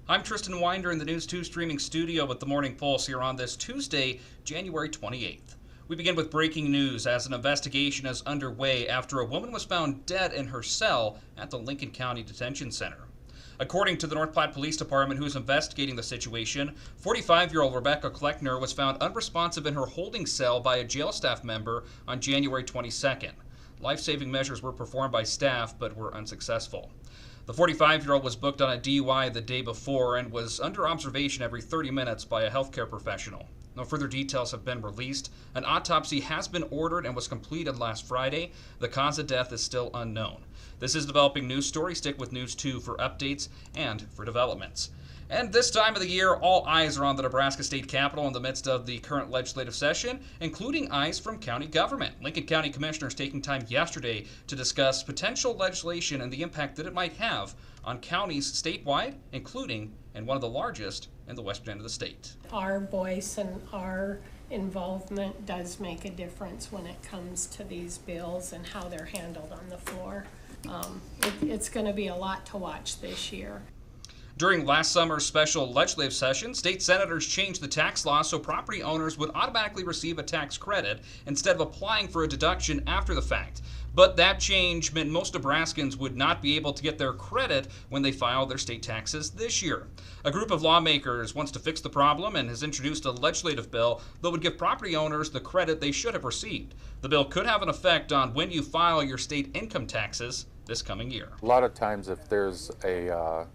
I'm Tristan Winder in the News 2 streaming studio with the Morning Pulse here on this Tuesday, January 28th. We begin with breaking news as an investigation is underway after a woman was found dead in her cell at the Lincoln County Detention Center. According to the North Platte Police Department, who is investigating the situation, 45-year-old Rebecca Kleckner was found unresponsive in her holding cell by a jail staff member on January 22nd. Life-saving measures were performed by staff but were unsuccessful. The 45-year-old was booked on a DUI the day before and was under observation every 30 minutes by a healthcare professional. No further details have been released. An autopsy has been ordered and was completed last Friday. The cause of death is still unknown. This is Developing News Story. Stick with News 2 for updates and for developments. And this time of the year, all eyes are on the Nebraska State Capitol in the midst of the current legislative session, including eyes from county government. Lincoln County commissioners taking time yesterday to discuss potential legislation and the impact that it might have on counties statewide, including in one of the largest in the western end of the state. Our voice and our involvement does make a difference when it comes to these bills and how they're handled on the floor. It's going to be a lot to watch this year. During last summer's special legislative session, state senators changed the tax law so property owners would automatically receive a tax credit instead of applying for a deduction after the fact. But that change meant most Nebraskans would not be able to get their credit when they file their state taxes this year. A group of lawmakers wants to fix the problem and has introduced a legislative bill that would give property owners the credit they should have received. The bill could have an effect on when you file your state income taxes this coming year. A lot of times if there's a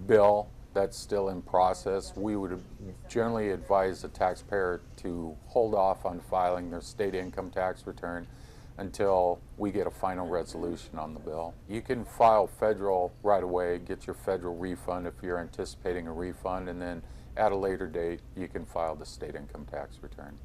bill that's still in process, we would generally advise the taxpayer to hold off on filing their state income tax return until we get a final resolution on the bill. You can file federal right away, get your federal refund if you're anticipating a refund, and then at a later date you can file the state income tax return.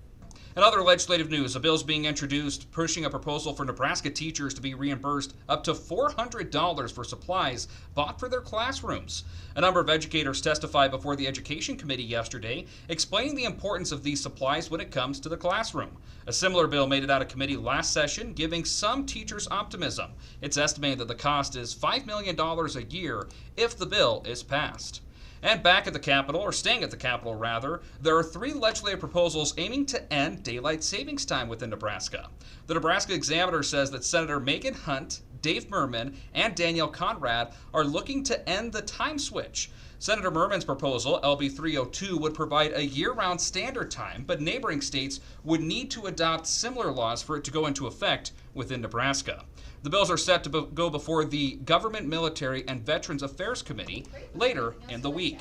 In other legislative news, a bill is being introduced pushing a proposal for Nebraska teachers to be reimbursed up to $400 for supplies bought for their classrooms. A number of educators testified before the Education Committee yesterday, explaining the importance of these supplies when it comes to the classroom. A similar bill made it out of committee last session, giving some teachers optimism. It's estimated that the cost is $5 million a year if the bill is passed. And back at the Capitol, or staying at the Capitol rather, there are 3 legislative proposals aiming to end daylight savings time within Nebraska. The Nebraska Examiner says that Senator Megan Hunt, Dave Merman, and Danielle Conrad are looking to end the time switch. Senator Merman's proposal, LB 302, would provide a year-round standard time, but neighboring states would need to adopt similar laws for it to go into effect within Nebraska. The bills are set to go before the Government, Military, and Veterans Affairs Committee later in the week.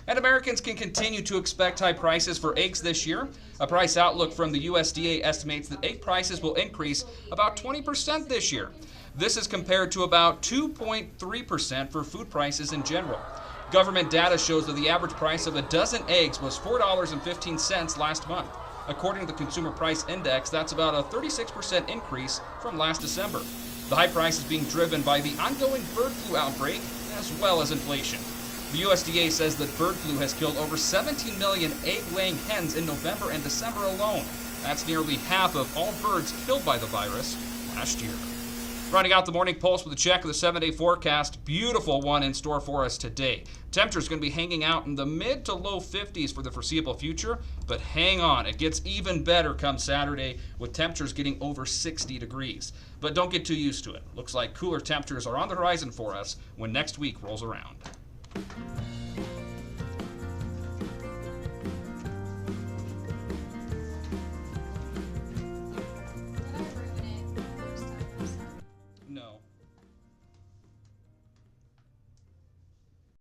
And Americans can continue to expect high prices for eggs this year. A price outlook from the USDA estimates that egg prices will increase about 20% this year. This is compared to about 2.3% for food prices in general. Government data shows that the average price of a dozen eggs was $4.15 last month. According to the Consumer Price Index, that's about a 36% increase from last December. The high price is being driven by the ongoing bird flu outbreak as well as inflation. The USDA says that bird flu has killed over 17 million egg-laying hens in November and December alone. That's nearly half of all birds killed by the virus last year. Rounding out the Morning Pulse with a check of the 7-day forecast. Beautiful one in store for us today. Temperatures going to be hanging out in the mid to low 50s for the foreseeable future, but hang on, it gets even better come Saturday with temperatures getting over 60 degrees. But don't get too used to it. Looks like cooler temperatures are on the horizon for us when next week rolls around.